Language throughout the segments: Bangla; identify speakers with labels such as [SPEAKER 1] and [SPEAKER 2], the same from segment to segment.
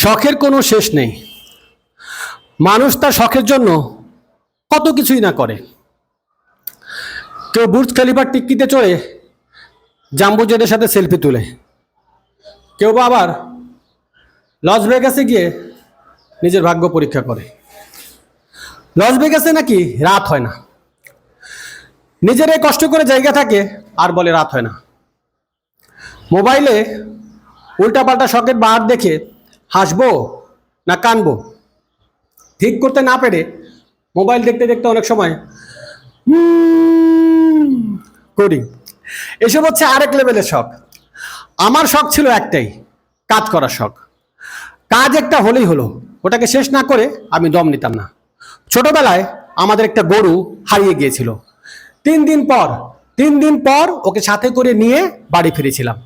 [SPEAKER 1] শখের কোনো শেষ নেই। মানুষ তার শখের জন্য কত কিছুই না করে। কেউ বুর্জ খলিফার টিক্কিতে চড়ে জাম্বুজেদের সাথে সেলফি তুলে, কেউ বা আবার লস ভেগাসে গিয়ে নিজের ভাগ্য পরীক্ষা করে। লস ভেগাসে নাকি রাত হয় না, নিজেরাই কষ্ট করে জায়গা থাকে আর বলে রাত হয় না। মোবাইলে উল্টাপাল্টা শখের বাহার দেখে হাসবো না কানবো ঠিক করতে না পেরে মোবাইল দেখতে দেখতে অনেক সময় করি। এসব হচ্ছে আরেক লেভেলের শখ। আমার শখ ছিল একটাই, কাজ করার শখ। কাজ একটা হলেই হলো, ওটাকে শেষ না করে আমি দম নিতাম না। ছোটবেলায় আমাদের একটা গরু হারিয়ে গিয়েছিল। 3 দিন পর ওকে সাথে করে নিয়ে বাড়ি ফিরেছিলাম,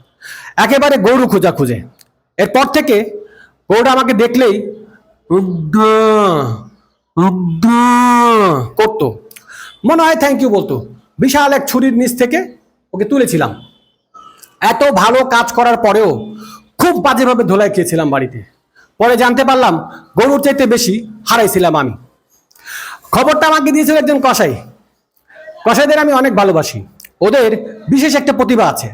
[SPEAKER 1] একেবারে গরু খোঁজা খুঁজে। এরপর থেকে গরুটা আমাকে দেখলেই করতো, মনে হয় থ্যাংক ইউ বলতো। বিশাল এক ছুরির নিচ থেকে ওকে তুলেছিলাম। এত ভালো কাজ করার পরেও খুব বাজেভাবে ধোলাই খেয়েছিলাম বাড়িতে। পরে জানতে পারলাম গরুর চাইতে বেশি হারাইছিলাম আমি। খবরটা আমাকে দিয়েছিল একজন কসাই। কসাইদের আমি অনেক ভালোবাসি। ওদের বিশেষ একটা প্রতিভা আছে,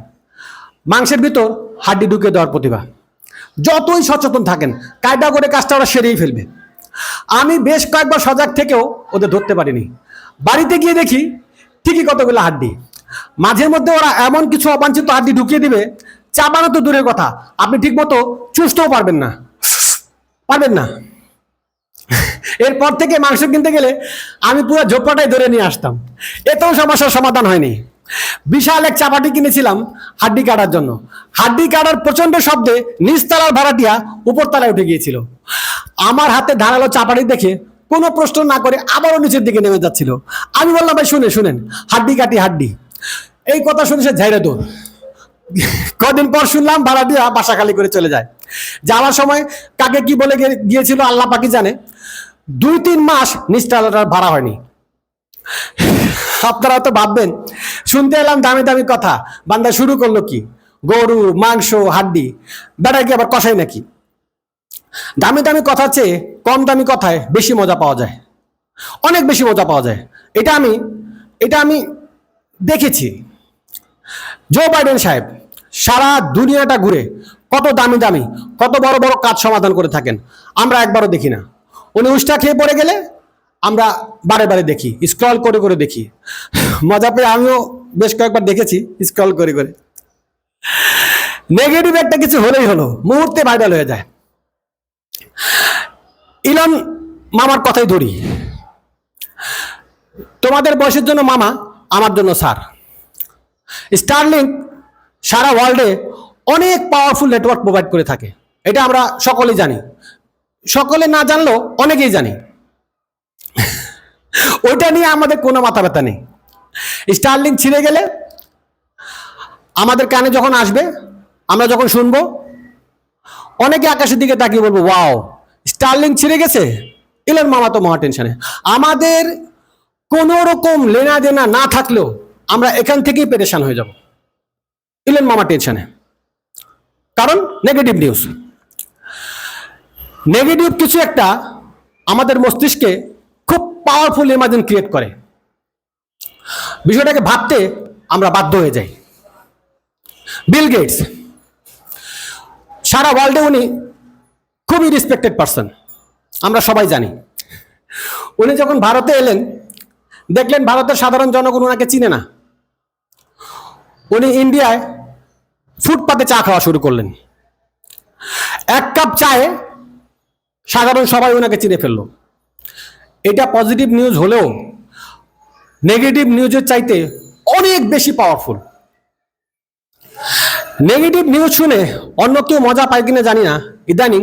[SPEAKER 1] মাংসের ভিতর হাড্ডি ঢুকে দেওয়ার প্রতিভা। যতই সচেতন থাকেন, কায়দা করে কাজটা ওরা সেরেই ফেলবে। আমি বেশ কয়েকবার সজাগ থেকেও ওদের ধরতে পারিনি। বাড়িতে গিয়ে দেখি ঠিকই কতগুলো হাড্ডি। মাঝে মধ্যে ওরা এমন কিছু অবাঞ্ছিত হাড্ডি ঢুকিয়ে দিবে, চাবানো তো দূরের কথা, আপনি ঠিক মতো চুষতেও পারবেন না। এরপর থেকে মাংস কিনতে গেলে আমি পুরো ঝোপটাই ধরে নিয়ে আসতাম। এতেও সমস্যার সমাধান হয়নি। বিশাল এক চাপাটি কিনেছিলাম হাড্ডি কাটার জন্য। হাড্ডি কাটার প্রচন্ড শব্দে নিচতলার ভাড়াটিয়া উপরতলায় উঠে গিয়েছিল। আমার হাতে ধারালো চাপাটি দেখে কোনো প্রশ্ন না করে আবারও নিচের দিকে নেমে যাচ্ছিল। আমি বললাম, ভাই শুনেন, হাড্ডি কাটি হাড্ডি। এই কথা শুনে সে ঝাইরে দৌড়। কদিন পর শুনলাম ভাড়াটিয়া বাসা খালি করে চলে যায়। যাওয়ার সময় কাকে কি বলে গিয়েছিল আল্লাহ পাকি জানে। 2-3 মাস নিচতলাটার ভাড়া হয়নি। আপনারা তো ভাববেন শুনতে এলাম দামি দামি কথা, বান্দা শুরু করলো কি? গরু মাংস হাড্ডি, বেড়া কি আবার কষাই নাকি? দামি দামি কথার চেয়ে কম দামি কথায় বেশি মজা পাওয়া যায়, অনেক বেশি মজা পাওয়া যায়। এটা আমি দেখেছি। জো বাইডেন সাহেব সারা দুনিয়াটা ঘুরে কত দামি দামি কত বড় বড় কাজ সমাধান করে থাকেন, আমরা একবারও দেখি না। উনি উষ্টা খেয়ে পড়ে গেলে আমরা বারে বারে দেখি, স্ক্রল করে করে দেখি। মজা পেয়ে আমিও বেশ কয়েকবার দেখেছি স্ক্রল করে করে। নেগেটিভ একটা কিছু হলেই হলো, মুহূর্তে ভাইরাল হয়ে যায়। ইলন মামার কথাই ধরি। তোমাদের বয়সের জন্য মামা, আমার জন্য স্যার। স্টারলিংক সারা ওয়ার্ল্ডে অনেক পাওয়ারফুল নেটওয়ার্ক প্রোভাইড করে থাকে, এটা আমরা সকলেই জানি। সকলে না জানলেও অনেকেই জানি। ওইটা নিয়ে আমাদের কোনো মাথা ব্যথা নেই। স্টারলিংক ছিঁড়ে গেলে আমাদের কানে যখন আসবে, আমরা যখন শুনবো, অনেকে আকাশের দিকে তাকিয়ে বলবো, ওয়াও স্টারলিংক ছিঁড়ে গেছে, ইলন মামা তো মহা টেনশনে। আমাদের কোন রকম লেনা দেনা না থাকলেও আমরা এখান থেকেই পেরেশান হয়ে যাব, ইলন মামা টেনশনে। কারণ নেগেটিভ নিউজ, নেগেটিভ কিছু একটা আমাদের মস্তিষ্কে খুব পাওয়ারফুল ইমাজিন ক্রিয়েট করে। বিষয়টাকে ভাবতে আমরা বাধ্য হয়ে যাই। বিল গেটস সারা ওয়ার্ল্ডে উনি খুবই রেসপেক্টেড পারসন, আমরা সবাই জানি। উনি যখন ভারতে এলেন, দেখলেন ভারতের সাধারণ জনগণ ওনাকে চিনে না। উনি ইন্ডিয়ায় ফুটপাতে চা খাওয়া শুরু করলেন। 1 কাপ চায়ে সাধারণ সবাই ওনাকে চিনে ফেললো। এটা পজিটিভ নিউজ হলেও নেগেটিভ নিউজের চাইতে অনেক বেশি পাওয়ারফুল। নেগেটিভ নিউজ শুনে অন্য কেউ মজা পায় কিনা জানি না, ইদানিং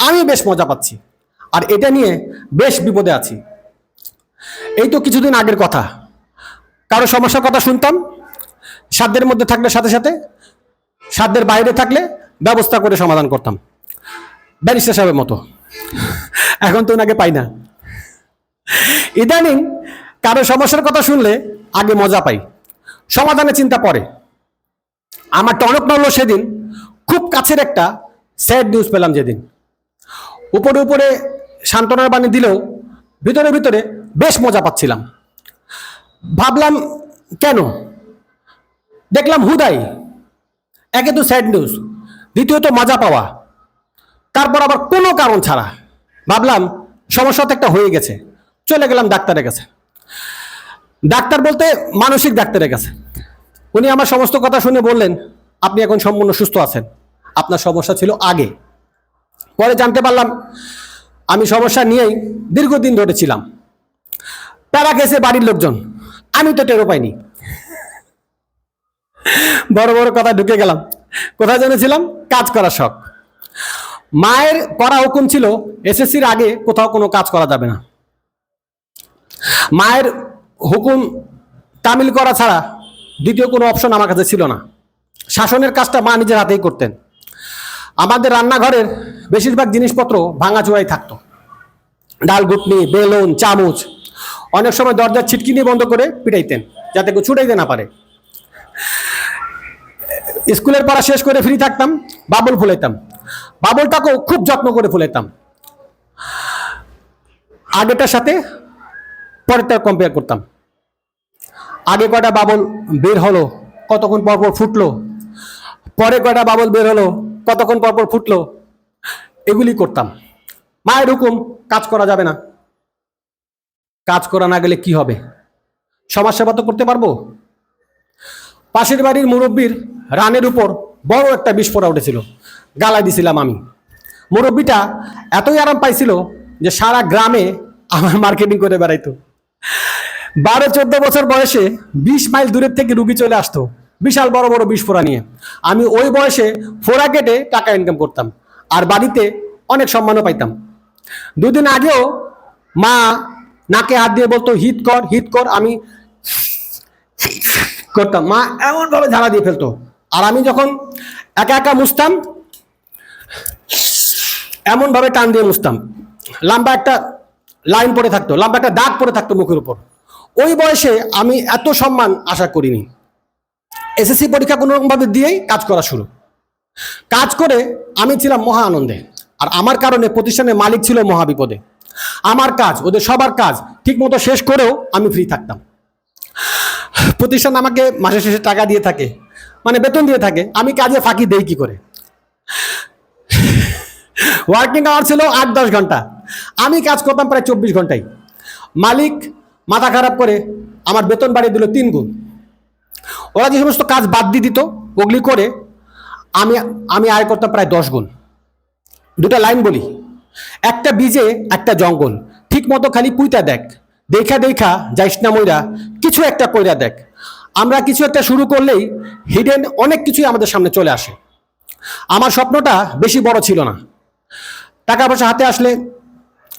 [SPEAKER 1] আমি বেশ মজা পাচ্ছি, আর এটা নিয়ে বেশ বিপদে আছি। এই তো কিছুদিন আগের কথা, কারো সমস্যার কথা শুনতাম, সাধ্যের মধ্যে থাকলে সাথে সাথে, সাধ্যের বাইরে থাকলে ব্যবস্থা করে সমাধান করতাম, ব্যারিস্টার সাহেবের মতো। এখন তো ওনাকে পাই না। ইদানিং কারো সমস্যার কথা শুনলে আগে মজা পাই, সমাধানের চিন্তা পরে। আমার টনক নড়লো সেদিন, খুব কাছের একটা স্যাড নিউজ পেলাম যেদিন। উপরে উপরে সান্ত্বনার বাণী দিলেও ভিতরে ভিতরে বেশ মজা পাচ্ছিলাম। ভাবলাম কেন, দেখলাম হুদাই, একে তো স্যাড নিউজ, দ্বিতীয়ত মজা পাওয়া, তারপর আবার কোনো কারণ ছাড়া। ভাবলাম সমস্যা তো একটা হয়ে গেছে, চলে গেলাম ডাক্তারের কাছে। ডাক্তার বলতে মানসিক ডাক্তারের কাছে। উনি আমার সমস্ত কথা শুনে বললেন, আপনি এখন সম্পূর্ণ সুস্থ আছেন, আপনার সমস্যা ছিল আগে। পরে জানতে পারলাম আমি সমস্যা নিয়েই দীর্ঘদিন ধরে ছিলাম। প্যারা গেছে বাড়ির লোকজন, আমি তো টেরও পাইনি। বড় বড় কথা ঢুকে গেলাম। কোথায় জেনেছিলাম? কাজ করার শখ। মায়ের করা হুকুম ছিল এসএসসির আগে কোথাও কোনো কাজ করা যাবে না। মায়ের হুকুম তামিল করা ছাড়া দ্বিতীয় কোনো অপশন আমার কাছে ছিল না। শাসনের কাজটা মা নিজের হাতেই করতেন। আমাদের রান্নাঘরের বেশিরভাগ জিনিসপত্র ভাঙাচোরাই থাকতো, ডাল ঘুটনি, বেলুন, চামচ। অনেক সময় দরজার ছিটকিনি বন্ধ করে পিটাইতেন যাতে কেউ ছুটাইতে না পারে। স্কুলের পড়া শেষ করে ফ্রি থাকতাম, বাবুল ফুলাইতাম। বাবুলটাকেও খুব যত্ন করে ফুলাইতাম। আগেটার সাথে পরেরটা কম্পেয়ার করতাম। আগে কয়টা বাবল বের হলো, কতক্ষণ পরপর ফুটলো, পরে কয়টা বাবল বের হলো, কতক্ষণ পরপর ফুটলো, এগুলি করতাম। মায়ের হুকুম, কাজ করা যাবে না। কাজ করা না গেলে কি হবে? সমাজ সেবা তো করতে পারবো। পাশের বাড়ির মুরব্বীর রানের উপর বড় একটা বিস্ফোরা উঠেছিল, গালায় দিছিলাম আমি। মুরব্বীটা এতই আরাম পাইছিল যে সারা গ্রামে আমার মার্কেটিং করে বেড়াইতো। 12-14 বছর বয়সে 20 মাইল দূরের থেকে রুগী চলে আসতো বিশাল বড় বড় বিস্ফোরা নিয়ে। আমি ওই বয়সে ফোড়া কেটে টাকা ইনকাম করতাম, আর বাড়িতে অনেক সম্মানও পাইতাম। দুদিন আগেও মা নাকে হাত দিয়ে বলতো হিট কর হিট কর, আমি করতাম। মা এমন ভাবে ঝাড়া দিয়ে ফেলতো, আর আমি যখন একা একা মুছতাম এমন ভাবে টান দিয়ে মুছতাম, লম্বা একটা লাইন পড়ে থাকতো, লম্বা একটা দাগ পড়ে থাকতো মুখের উপর। ওই বয়সে আমি এত সম্মান আশা করিনি। এসএসসি পরীক্ষা কোনো রকম ভাবে দিয়েই কাজ করা শুরু। কাজ করে আমি ছিলাম মহা আনন্দে, আর আমার কারণে প্রতিষ্ঠানের মালিক ছিল মহা বিপদে। আমার কাজ, ওদের সবার কাজ ঠিক মতো শেষ করেও আমি ফ্রি থাকতাম। প্রতিষ্ঠান আমাকে মাসের শেষে টাকা দিয়ে থাকে, মানে বেতন দিয়ে থাকে। আমি কাজে ফাঁকি দেই কি করে? ওয়ার্কিং আওয়ার ছিল 8-10 ঘন্টা, আমি কাজ করতাম প্রায় 24 ঘন্টায়। মালিক মাথা খারাপ করে আমার বেতন বাড়িয়ে দিল 3 গুণ। ওরা যে সমস্ত কাজ বাদ দিয়ে দিত ওগুলি করে আমি আমি আয় করতাম প্রায় 10 গুণ। দুটা লাইন বলি, একটা বীজে একটা জঙ্গল, ঠিক মতো খালি পুইতা দেখ, দেখা দেখা যাইস না মইরা, কিছু একটা কইরা দেখ। আমরা কিছু একটা শুরু করলেই হিডেন অনেক কিছুই আমাদের সামনে চলে আসে। আমার স্বপ্নটা বেশি বড় ছিল না। টাকা পয়সা হাতে আসলে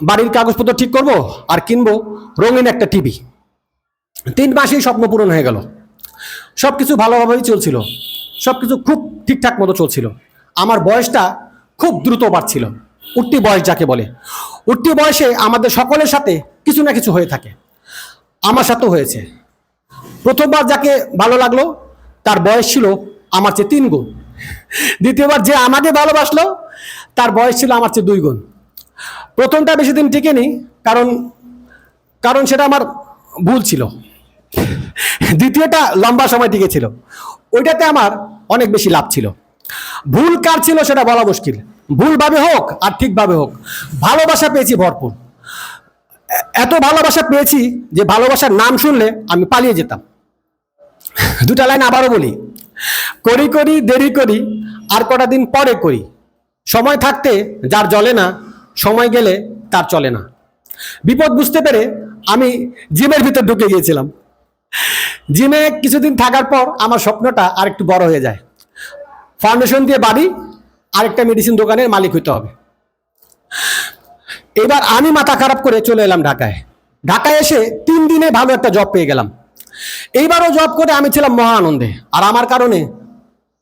[SPEAKER 1] বাড়ির কাগজপত্র ঠিক করব আর কিনবো রঙিন একটা টিভি। 3 মাসেই স্বপ্ন পূরণ হয়ে গেল। সবকিছু ভালোভাবেই চলছিল, সবকিছু খুব ঠিকঠাক মতো চলছিল। আমার বয়সটা খুব দ্রুত বাড়ছিল, উঠতি বয়স যাকে বলে। উঠতি বয়সে আমাদের সকলের সাথে কিছু না কিছু হয়ে থাকে। আমার সাথেও হয়েছে। প্রথমবার যাকে ভালো লাগলো তার বয়স ছিল আমার চেয়ে 3 গুণ। দ্বিতীয়বার যে আমাকে ভালোবাসলো তার বয়স ছিল আমার চেয়ে 2 গুণ। প্রথমটা বেশি দিন টিকেনি, কারণ কারণ সেটা আমার ভুল ছিল। দ্বিতীয়টা লম্বা সময় টিকেছিল, ওইটাতে আমার অনেক বেশি লাভ ছিল। ভুল কার ছিল সেটা বলা মুশকিল, ভুলভাবে হোক আর ঠিকভাবে হোক। ভালোবাসা পেয়েছি ভরপুর, এত ভালোবাসা পেয়েছি যে ভালোবাসার নাম শুনলে আমি পালিয়ে যেতাম। দুটা লাইন আবারও বলি, করি করি দেরি করি আর কটা দিন পরে করি, সময় থাকতে যার জ্বলে না, সময় গেলে তার চলে না। বিপদ বুঝতে পেরে আমি জিমের ভিতর ঢুকে গিয়েছিলাম। জিমে কিছুদিন থাকার পর আমার স্বপ্নটা আর একটু বড় হয়ে যায়। ফাউন্ডেশন দিয়ে বাড়ি, আরেকটা মেডিসিন দোকানের মালিক হইতে হবে। এবার আমি মাথা খারাপ করে চলে এলাম ঢাকায়। ঢাকায় এসে 3 দিনে ভালো একটা জব পেয়ে গেলাম। এইবারও জব করে আমি ছিলাম মহা আনন্দে, আর আমার কারণে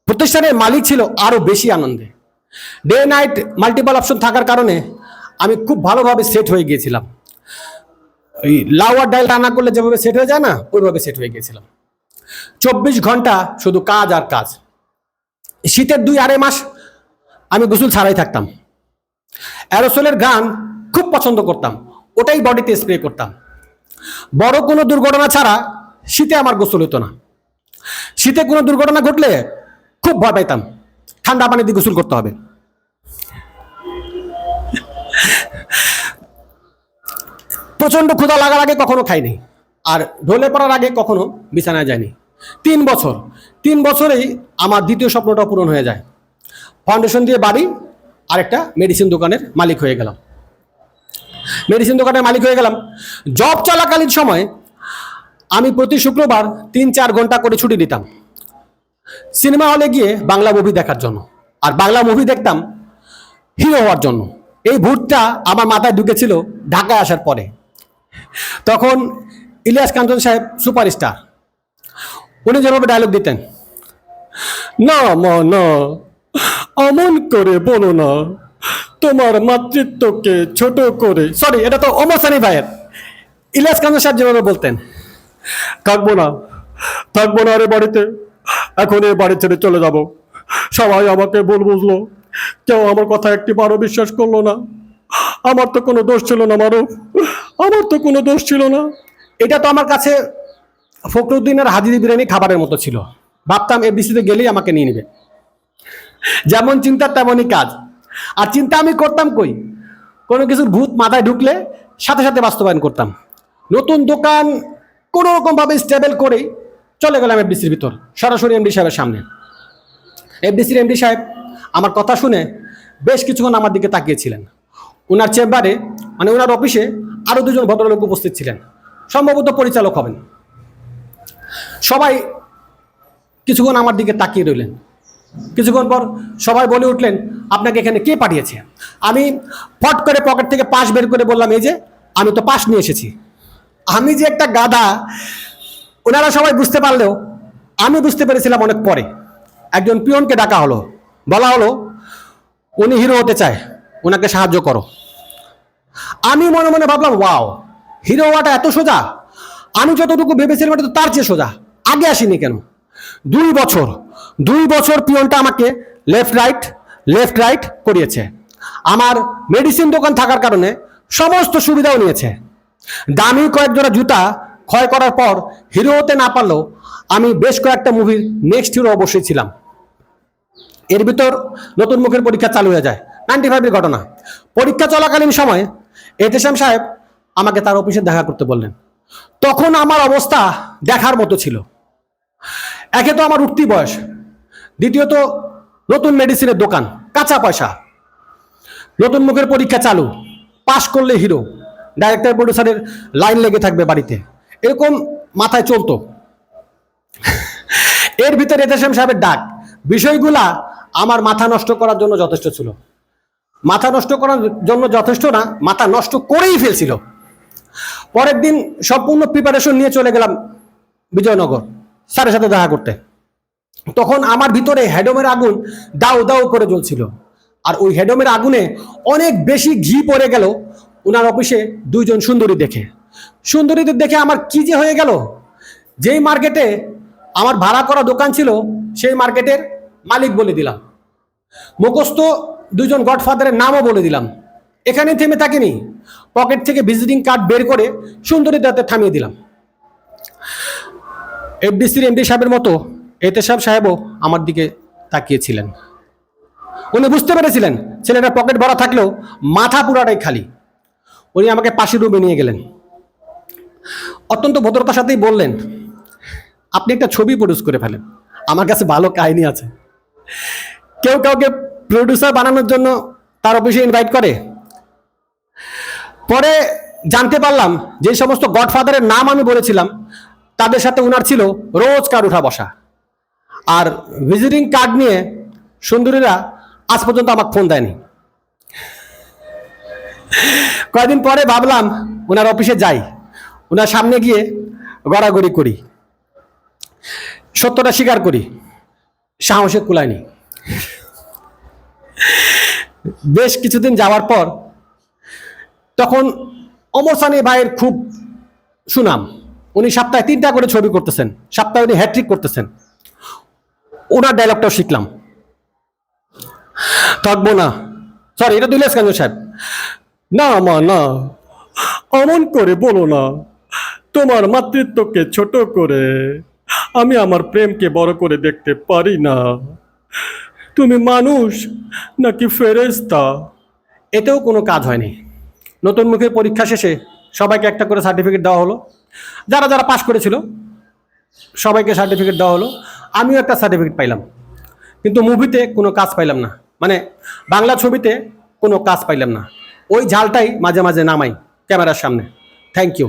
[SPEAKER 1] প্রতিষ্ঠানের মালিক ছিল আরো বেশি আনন্দে। ডে নাইট মাল্টিপল অপশন থাকার কারণে আমি খুব ভালোভাবে সেট হয়ে গিয়েছিলাম। ওই লাউ আর ডাল রান্না করলে যেভাবে সেট হয়ে যায় না, ওইভাবে সেট হয়ে গিয়েছিলাম। 24 ঘন্টা শুধু কাজ আর কাজ। শীতের 2-2.5 মাস আমি গোসল ছাড়াই থাকতাম। অ্যারোসলের গান খুব পছন্দ করতাম, ওটাই বডিতে স্প্রে করতাম। বড় কোনো দুর্ঘটনা ছাড়া শীতে আমার গোসল হতো না। শীতে কোনো দুর্ঘটনা ঘটলে খুব ভয় পাইতাম, ঠান্ডা পানি দিয়ে গোসল করতে হবে। প্রচন্ড ক্ষুধা লাগার আগে কখনো খাইনি, আর ঢলে পড়ার আগে কখনো বিছানায় যায়নি। 3 বছরেই আমার দ্বিতীয় স্বপ্নটা পূরণ হয়ে যায়। ফাউন্ডেশন দিয়ে বাড়ি, আর একটা মেডিসিন দোকানের মালিক হয়ে গেলাম। জব চলাকালীন সময় আমি প্রতি শুক্রবার 3-4 ঘন্টা করে ছুটি দিতাম সিনেমা হলে গিয়ে বাংলা মুভি দেখার জন্য, আর বাংলা মুভি দেখতাম হিরো হওয়ার জন্য। এই ভূতটা আমার মাথায় ঢুকেছিল ঢাকায় আসার পরে। তখন ইলিয়াস কাঞ্চন সাহেব সুপারস্টার, উনি যেভাবে ডায়লগ দিতেন, না মা না, অমন করে বলো না, তোমার মাতৃত্বকে ছোট করে, সরি এটা তো ওমর সানি ভাইয়ের, ইলিয়াস কাঞ্চন সাহেব যেভাবে বলতেন, থাকবো না আরে বাড়িতে, এখন এই বাড়ি ছেড়ে চলে যাব। সবাই আমাকে ভুল বুঝলো, কেউ আমার কথা একটিবারও বিশ্বাস করলো না। আমার তো কোনো দোষ ছিল না মারুফ, আমার তো কোনো দোষ ছিল না। এটা তো আমার কাছে ফখরুদ্দিনের হাজিরি বিরিয়ানি খাবারের মতো ছিল। ভাবতাম এফডিসিতে গেলেই আমাকে নিয়ে নেবে। যেমন চিন্তা তেমনই কাজ। আর চিন্তা আমি করতাম কই, কোনো কিছু ভূত মাথায় ঢুকলে সাথে সাথে বাস্তবায়ন করতাম। নতুন দোকান কোনো রকম ভাবে স্টেবল করেই চলে গেলাম এফডিসির ভিতর, সরাসরি এমডি সাহেবের সামনে। এফডিসির এমডি সাহেব আমার কথা শুনে বেশ কিছুক্ষণ আমার দিকে তাকিয়েছিলেন। ওনার চেম্বারে, মানে ওনার অফিসে আরো 2জন ভদ্রলোক উপস্থিত ছিলেন, সম্ভবত পরিচালক হবেন। সবাই কিছুক্ষণ আমার দিকে তাকিয়ে রইলেন। কিছুক্ষণ পর সবাই বলে উঠলেন, আপনাকে এখানে কে পাঠিয়েছে? আমি ফট করে পকেট থেকে পাস বের করে বললাম, এই যে আমি তো পাস নিয়ে এসেছি। আমি যে একটা গাধা ওনারা সবাই বুঝতে পারলেও আমি বুঝতে পেরেছিলাম অনেক পরে। একজন পিয়নকে ডাকা হলো, বলা হলো উনি হিরো হতে চায়, ওনাকে সাহায্য করো। আমি মনে মনে ভাবলাম, ওয়াও, হিরো হওয়াটা এত সোজা! আমি যতটুকু ভেবেছিলাম এটা তো তার চেয়ে সোজা, আগে আসিনি কেন? 2 বছর পিয়নটা আমাকে লেফট রাইট করিয়েছে। আমার মেডিসিন দোকান থাকার কারণে সমস্ত সুবিধাও নিয়েছে। দামি কয়েক জোড়া জুতা ক্ষয় করার পর হিরো হতে না পারলেও আমি বেশ কয়েকটা মুভির নেক্সট হিরো অবশ্যই ছিলাম। এর ভিতর নতুন মুখের পরীক্ষা চালু হয়ে যায়, 95-এর ঘটনা। পরীক্ষা চলাকালীন সময় এহতেশাম সাহেব আমাকে তার অফিসে দেখা করতে বললেন। তখন আমার অবস্থা দেখার মতো ছিল। একে তো আমার উঠতি বয়স, দ্বিতীয়ত নতুন মেডিসিনের দোকান, কাঁচা পয়সা, নতুন মুখের পরীক্ষা চালু, পাশ করলে হিরো, ডাইরেক্টর প্রডিউসারের লাইন লেগে থাকবে বাড়িতে, এরকম মাথায় চলতো। এর ভিতরে এহতেশাম সাহেবের ডাক, বিষয়গুলা আমার মাথা নষ্ট করার জন্য যথেষ্ট ছিল। মাথা নষ্ট করার জন্য যথেষ্ট না, মাথা নষ্ট করেই ফেলছিল। পরের দিন সম্পূর্ণ প্রিপারেশন নিয়ে চলে গেলাম বিজয়নগর স্যারের সাথে দেখা করতে। তখন আমার ভিতরে হেডমের আগুন দাউ দাউ করে জ্বলছিল। আর ওই হেডমের আগুনে অনেক বেশি ঘি পড়ে গেল ওনার অফিসে 2জন সুন্দরী দেখে। সুন্দরীদের দেখে আমার কি যে হয়ে গেল, যেই মার্কেটে আমার ভাড়া করা দোকান ছিল সেই মার্কেটের মালিক বলে দিলাম, মুখস্থ 2জন গডফাদারের নামও বলে দিলাম। এখানে থেমে থাকিনি, পকেট থেকে ভিজিটিং কার্ড বের করে সুন্দরীদের হাতে থামিয়ে দিলাম। এফডিসির এমডি সাহেবের মতো এহতেশাম সাহেবও আমার দিকে তাকিয়েছিলেন। উনি বুঝতে পেরেছিলেন ছেলেটার পকেট ভরা থাকলেও মাথা পুরাটাই খালি। উনি আমাকে পাশের রুমে নিয়ে গেলেন, অত্যন্ত ভদ্রতার সাথেই বললেন, আপনি একটা ছবি প্রডিউস করে ফেলেন, আমার কাছে ভালো কাহিনী আছে। কেউ কাউকে প্রডিউসার বানানোর জন্য তার অফিসে ইনভাইট করে। পরে জানতে পারলাম যে সমস্ত গডফাদারের নাম আমি বলেছিলাম তাদের সাথে উনার ছিল রোজকার উঠা বসা। আর ভিজিটিং কার্ড নিয়ে সুন্দরীরা আজ পর্যন্ত আমাকে ফোন দেয়নি। কয়েকদিন পরে ভাবলাম ওনার অফিসে যাই, ওনার সামনে গিয়ে গড়াগড়ি করি, সত্যটা স্বীকার করি, সাহসে কুলায়নি। বেশ কিছুদিন যাওয়ার পর তখন ওমর সানি ভাইয়ের খুব সুনাম, উনি সপ্তাহে 3টা করে ছবি করতেছেন, সপ্তাহে উনি হ্যাট্রিক করতেছেন। ওনার ডায়লগটাও শিখলাম, থাকবো না, সরি এটা ইলিয়াস কাঞ্চন সাহেব, না মা না, অমন করে বলো না। তোমার মাতৃত্বকে ছোট করে আমি আমার প্রেমকে বড় করে দেখতে পারি না। তুমি মানুষ নাকি ফেরেশতা? এতেও কোনো কাজ হয়নি। নতুন মুখের পরীক্ষা শেষে সবাইকে একটা করে সার্টিফিকেট দেওয়া হলো। যারা যারা পাশ করেছিল সবাইকে সার্টিফিকেট দেওয়া হলো। আমিও একটা সার্টিফিকেট পাইলাম, কিন্তু মুভিতে কোনো কাজ পাইলাম না, মানে বাংলা ছবিতে কোনো কাজ পাইলাম না। ওই ঝালটাই মাঝে মাঝে নামাই ক্যামেরার সামনে। Thank you.